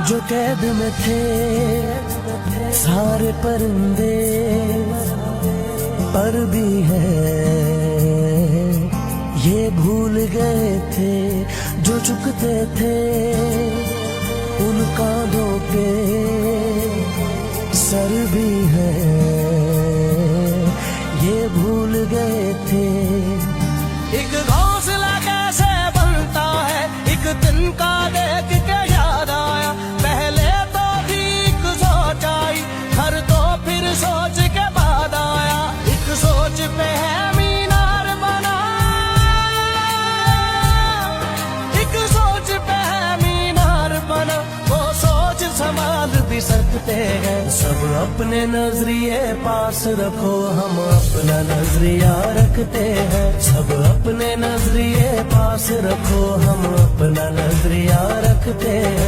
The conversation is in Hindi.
जो कैद में थे सारे परिंदे, पर भी है ये भूल गए थे जो चुकते थे उन कांधों पे सर भी है, ये भूल गए थे। एक घोंसला कैसे बनता है एक दिन का देख के याद आया, पहले तो ठीक सोच आई हर तो फिर सोच के बाद आया, एक सोच पे है मीनार बना, एक सोच पे है मीनार बना, वो सोच संभाल भी सकते हैं। सब अपने नजरिए पास रखो, हम अपना नजरिया रखते हैं। सब अपने नजरिए पास रखो, हम अपना नजरिया रखते हैं।